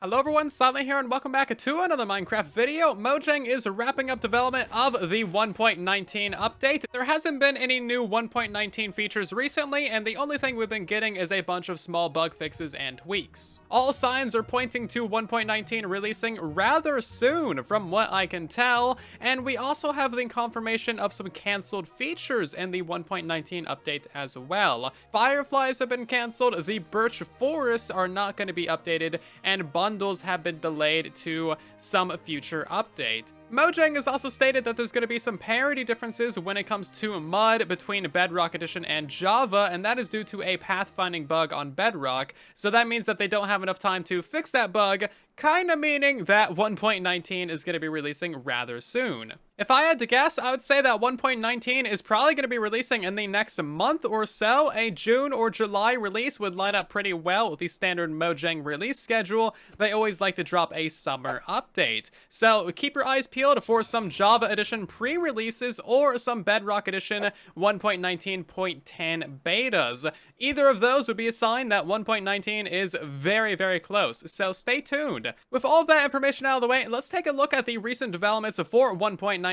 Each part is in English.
Hello everyone, Silent here, and welcome back to another Minecraft video. Mojang is wrapping up development of the 1.19 update. There hasn't been any new 1.19 features recently, and the only thing we've been getting is a bunch of small bug fixes and tweaks. All signs are pointing to 1.19 releasing rather soon, from what I can tell, and we also have the confirmation of some cancelled features in the 1.19 update as well. Fireflies have been cancelled, the birch forests are not going to be updated, and bundles have been delayed to some future update. Mojang has also stated that there's going to be some parity differences when it comes to mud between Bedrock Edition and Java, and that is due to a pathfinding bug on Bedrock, so that means that they don't have enough time to fix that bug, kinda meaning that 1.19 is going to be releasing rather soon. If I had to guess, I would say that 1.19 is probably going to be releasing in the next month or so. A June or July release would line up pretty well with the standard Mojang release schedule. They always like to drop a summer update. So keep your eyes peeled for some Java Edition pre-releases or some Bedrock Edition 1.19.10 betas. Either of those would be a sign that 1.19 is very, very close, so stay tuned. With all of that information out of the way, let's take a look at the recent developments for 1.19.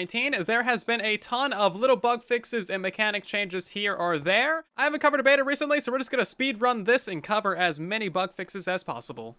There has been a ton of little bug fixes and mechanic changes here or there. I haven't covered a beta recently, so we're just going to speed run this and cover as many bug fixes as possible.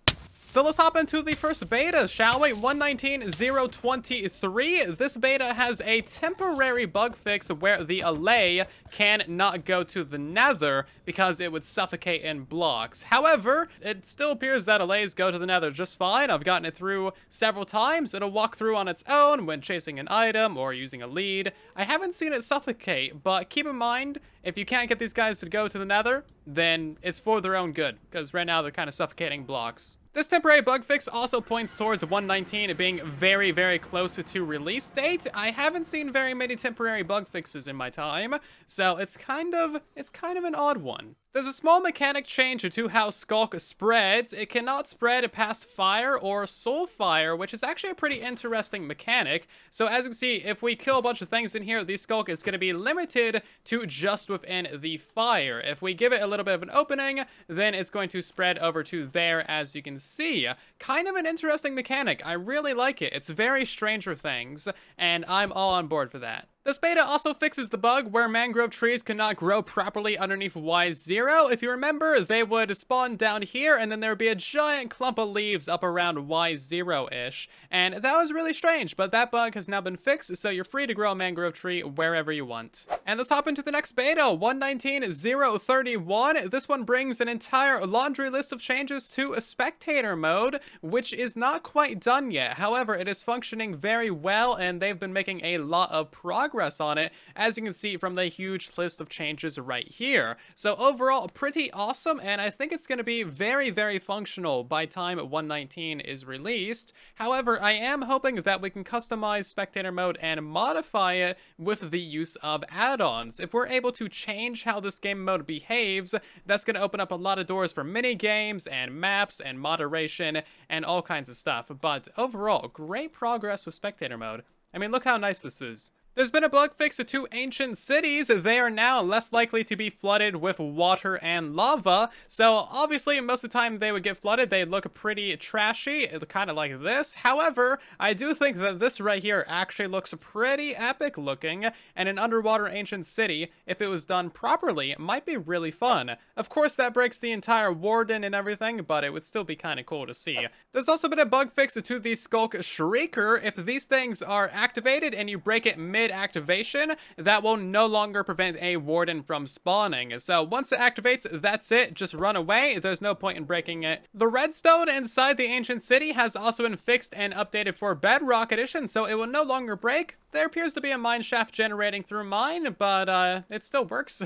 So let's hop into the first beta, shall we? 1.19.023. This beta has a temporary bug fix where the allay can not go to the nether because it would suffocate in blocks. However, it still appears that allays go to the nether just fine. I've gotten it through several times. It'll walk through on its own when chasing an item or using a lead. I haven't seen it suffocate, but keep in mind, if you can't get these guys to go to the nether, then it's for their own good, because right now they're kind of suffocating blocks. This temporary bug fix also points towards 1.19 being very, very close to release date. I haven't seen very many temporary bug fixes in my time, so it's kind of an odd one. There's a small mechanic change to how Skulk spreads. It cannot spread past fire or soul fire, which is actually a pretty interesting mechanic. So as you can see, if we kill a bunch of things in here, the Skulk is going to be limited to just within the fire. If we give it a little bit of an opening, then it's going to spread over to there, as you can see. Kind of an interesting mechanic. I really like it. It's very Stranger Things, and I'm all on board for that. This beta also fixes the bug where mangrove trees cannot grow properly underneath Y0. If you remember, they would spawn down here, and then there would be a giant clump of leaves up around Y0-ish. And that was really strange, but that bug has now been fixed, so you're free to grow a mangrove tree wherever you want. And let's hop into the next beta, 1.19.031. This one brings an entire laundry list of changes to a Spectator mode, which is not quite done yet. However, it is functioning very well, and they've been making a lot of progress on it, as you can see from the huge list of changes right here. So overall, pretty awesome, and I think it's going to be very, very functional by time 1.19 is released. However, I am hoping that we can customize Spectator mode and modify it with the use of add-ons. If we're able to change how this game mode behaves, that's going to open up a lot of doors for mini games and maps and moderation and all kinds of stuff. But overall, great progress with Spectator mode. I mean, look how nice this is. There's been a bug fix to ancient cities. They are now less likely to be flooded with water and lava. So obviously, most of the time they would get flooded, they look pretty trashy, kind of like this. However, I do think that this right here actually looks pretty epic looking, and an underwater ancient city, if it was done properly, might be really fun. Of course, that breaks the entire Warden and everything, but it would still be kind of cool to see. There's also been a bug fix to the Skulk Shrieker. If these things are activated and you break it mid-activation, that will no longer prevent a Warden from spawning. So once it activates, that's it. Just run away. There's no point in breaking it. The redstone inside the ancient city has also been fixed and updated for Bedrock Edition, so it will no longer break. There appears to be a mine shaft generating through mine, but it still works.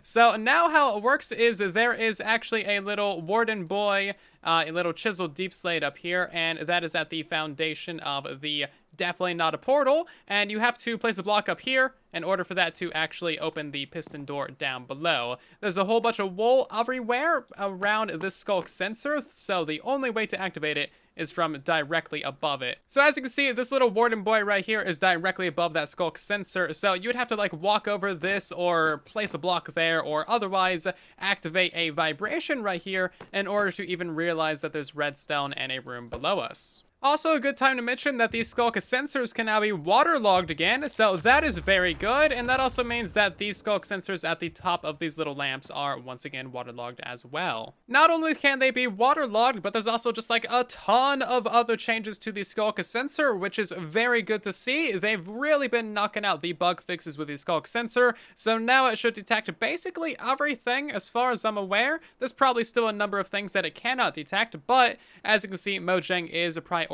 So now how it works is there is actually a little Warden boy, a little chiseled deep slate up here, and that is at the foundation of the definitely not a portal, and you have to place a block up here in order for that to actually open the piston door down below. There's a whole bunch of wool everywhere around this skulk sensor, so the only way to activate it is from directly above it. So as you can see, this little warden boy right here is directly above that skulk sensor, so you would have to like walk over this or place a block there or otherwise activate a vibration right here in order to even realize that there's redstone and a room below us. Also, a good time to mention that these skulk sensors can now be waterlogged again, so that is very good, and that also means that these skulk sensors at the top of these little lamps are once again waterlogged as well. Not only can they be waterlogged, but there's also just like a ton of other changes to the skulk sensor, which is very good to see. They've really been knocking out the bug fixes with the skulk sensor, so now it should detect basically everything as far as I'm aware. There's probably still a number of things that it cannot detect, but as you can see, Mojang is prioritizing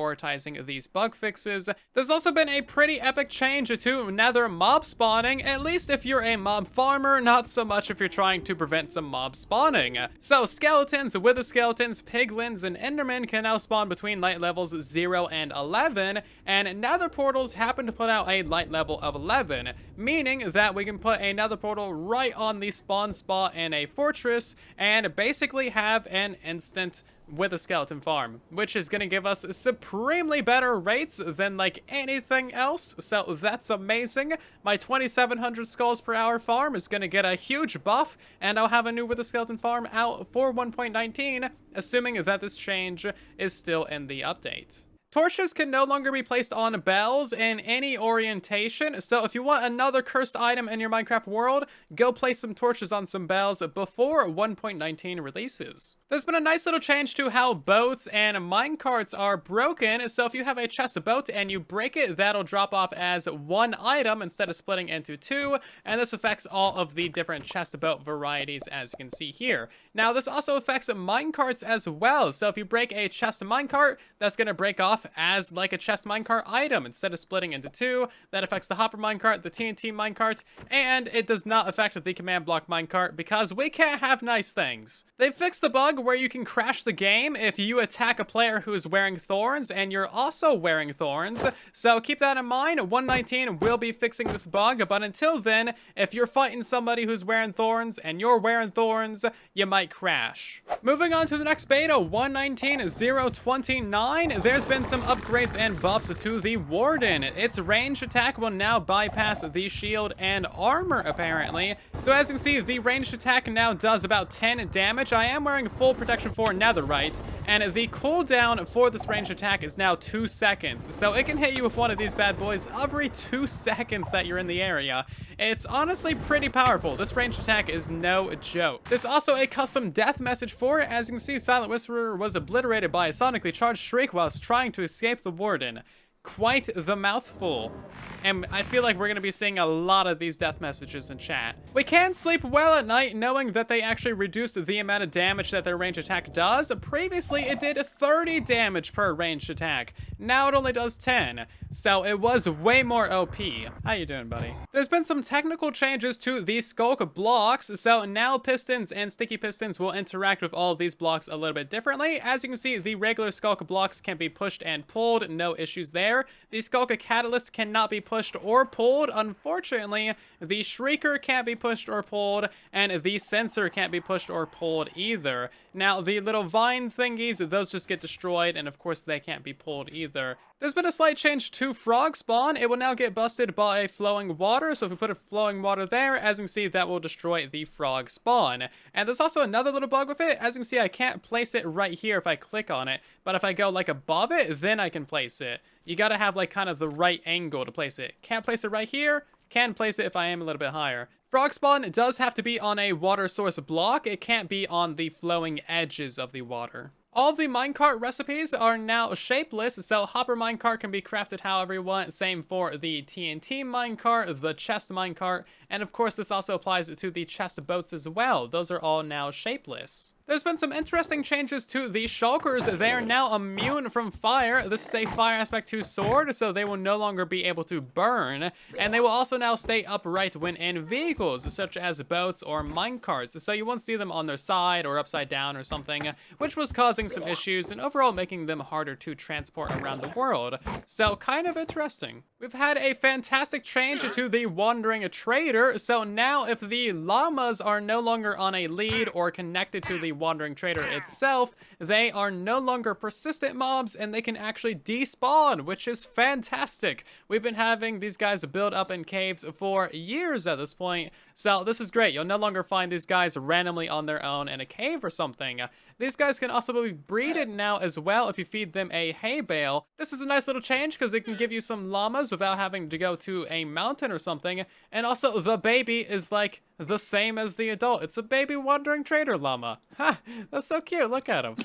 these bug fixes. There's also been a pretty epic change to nether mob spawning, at least if you're a mob farmer, not so much if you're trying to prevent some mob spawning. So skeletons, wither skeletons, piglins, and endermen can now spawn between light levels 0 and 11, and nether portals happen to put out a light level of 11, meaning that we can put a nether portal right on the spawn spot in a fortress and basically have an instant with a skeleton farm, which is going to give us supremely better rates than like anything else, so that's amazing. My 2700 skulls per hour farm is going to get a huge buff, and I'll have a new with a skeleton farm out for 1.19, assuming that this change is still in the update. Torches can no longer be placed on bells in any orientation, so if you want another cursed item in your Minecraft world, go place some torches on some bells before 1.19 releases. There's been a nice little change to how boats and minecarts are broken, so if you have a chest boat and you break it, that'll drop off as one item instead of splitting into two, and this affects all of the different chest boat varieties as you can see here. Now this also affects minecarts as well, so if you break a chest minecart, that's going to break off as like a chest minecart item instead of splitting into two. That affects the hopper minecart, the TNT minecart, and it does not affect the command block minecart because we can't have nice things. They fixed the bug where you can crash the game if you attack a player who is wearing thorns and you're also wearing thorns, so keep that in mind. 1.19 will be fixing this bug, but until then, if you're fighting somebody who's wearing thorns and you're wearing thorns, you might crash. Moving on to the next beta, 1.19.029, there's been some upgrades and buffs to the Warden. Its range attack will now bypass the shield and armor apparently, so as you can see, the ranged attack now does about 10 damage. I am wearing full protection for netherite, and the cooldown for this ranged attack is now 2 seconds, so it can hit you with one of these bad boys every 2 seconds that you're in the area. It's honestly pretty powerful. This ranged attack is no joke. There's also a custom death message for it. As you can see, Silent Whisperer was obliterated by a sonically charged shriek whilst trying to escape the Warden. Quite the mouthful. And I feel like we're going to be seeing a lot of these death messages in chat. We can sleep well at night knowing that they actually reduced the amount of damage that their ranged attack does. Previously, it did 30 damage per ranged attack. Now it only does 10. So it was way more OP. How you doing, buddy? There's been some technical changes to these skulk blocks. So now pistons and sticky pistons will interact with all of these blocks a little bit differently. As you can see, the regular skulk blocks can be pushed and pulled. No issues there. The skulk catalyst cannot be pushed or pulled. Unfortunately, the shrieker can't be pushed or pulled, and the sensor can't be pushed or pulled either. Now, the little vine thingies, those just get destroyed, and of course they can't be pulled either. There's been a slight change to frog spawn. It will now get busted by flowing water, so if we put a flowing water there, as you can see, that will destroy the frog spawn. And there's also another little bug with it. As you can see, I can't place it right here if I click on it, but if I go like above it, then I can place it. You gotta have like kind of the right angle to place it. Can't place it right here, can place it if I am a little bit higher. Frog spawn does have to be on a water source block. It can't be on the flowing edges of the water. All the minecart recipes are now shapeless, so hopper minecart can be crafted however you want. Same for the TNT minecart, the chest minecart, and of course this also applies to the chest boats as well. Those are all now shapeless. There's been some interesting changes to the shulkers. They are now immune from fire. This is a fire aspect 2 sword, so they will no longer be able to burn. And they will also now stay upright when in vehicles, such as boats or minecarts. So you won't see them on their side or upside down or something, which was causing some issues and overall making them harder to transport around the world. So kind of interesting. We've had a fantastic change to the Wandering Trader. So now if the llamas are no longer on a lead or connected to the Wandering Trader itself, they are no longer persistent mobs and they can actually despawn, which is fantastic. We've been having these guys build up in caves for years at this point, so this is great. You'll no longer find these guys randomly on their own in a cave or something. These guys can also be breeded now as well if you feed them a hay bale. This is a nice little change because it can give you some llamas without having to go to a mountain or something. And also the baby is like the same as the adult. It's a baby Wandering Trader llama. Ha! That's so cute. Look at him.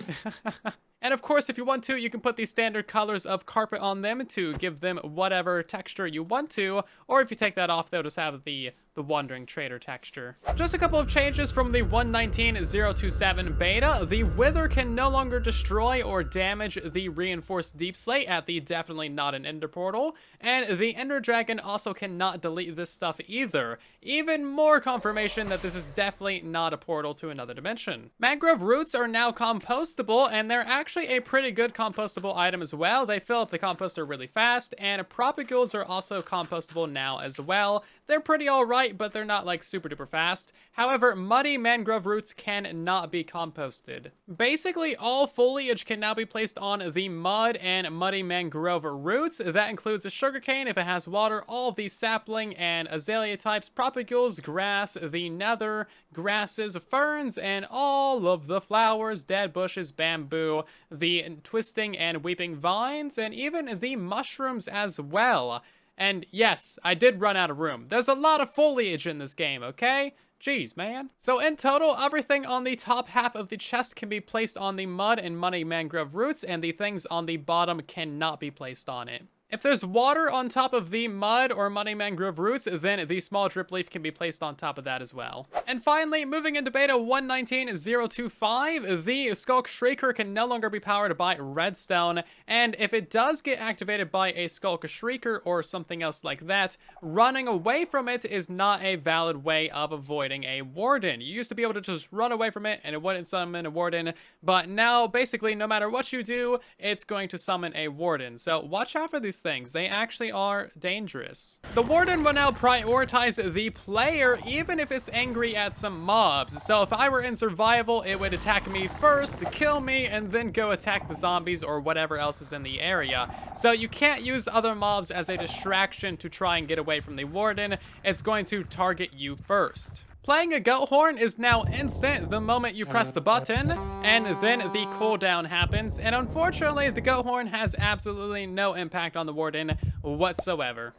And of course, if you want to, you can put the standard colors of carpet on them to give them whatever texture you want to. Or if you take that off, they'll just have the Wandering Trader texture. Just a couple of changes from the 1.19.027 beta. The Wither can no longer destroy or damage the reinforced deep slate at the definitely not an ender portal. And the Ender Dragon also cannot delete this stuff either. Even more confirmation that this is definitely not a portal to another dimension. Mangrove roots are now compostable, and they're actually a pretty good compostable item as well. They fill up the composter really fast, and propagules are also compostable now as well. They're pretty alright, but they're not like super duper fast. However, muddy mangrove roots can not be composted. Basically, all foliage can now be placed on the mud and muddy mangrove roots. That includes a sugarcane if it has water, all of the sapling and azalea types, propagules, grass, the nether, grasses, ferns, and all of the flowers, dead bushes, bamboo, the twisting and weeping vines, and even the mushrooms as well. And yes, I did run out of room. There's a lot of foliage in this game, okay? Jeez, man. So in total, everything on the top half of the chest can be placed on the mud and muddy mangrove roots, and the things on the bottom cannot be placed on it. If there's water on top of the mud or muddy mangrove roots, then the small drip leaf can be placed on top of that as well. And finally, moving into beta 1.19.025, the Skulk Shrieker can no longer be powered by redstone, and if it does get activated by a Skulk Shrieker or something else like that, running away from it is not a valid way of avoiding a Warden. You used to be able to just run away from it and it wouldn't summon a Warden, but now basically no matter what you do, it's going to summon a Warden. So watch out for these things. They actually are dangerous. The Warden will now prioritize the player even if it's angry at some mobs. So if I were in survival, it would attack me first, kill me, and then go attack the zombies or whatever else is in the area. So you can't use other mobs as a distraction to try and get away from the Warden. It's going to target you first. Playing a goat horn is now instant the moment you press the button, and then the cooldown happens, and unfortunately the goat horn has absolutely no impact on the Warden whatsoever.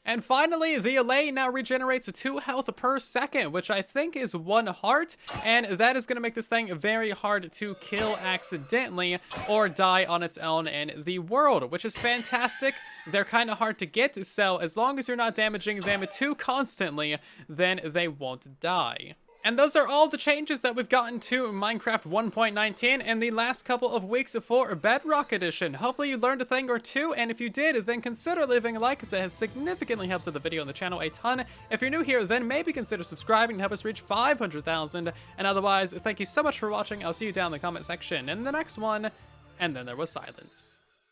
And finally, the Allay now regenerates 2 health per second, which I think is 1 heart, and that is going to make this thing very hard to kill accidentally or die on its own in the world, which is fantastic. They're kind of hard to get, so as long as you're not damaging them too constantly, then they won't die. And those are all the changes that we've gotten to Minecraft 1.19 in the last couple of weeks for Bedrock Edition. Hopefully you learned a thing or two, and if you did, then consider leaving a like, as it has significantly helps out the video and the channel a ton. If you're new here, then maybe consider subscribing to help us reach 500,000. And otherwise, thank you so much for watching. I'll see you down in the comment section in the next one. And then there was silence.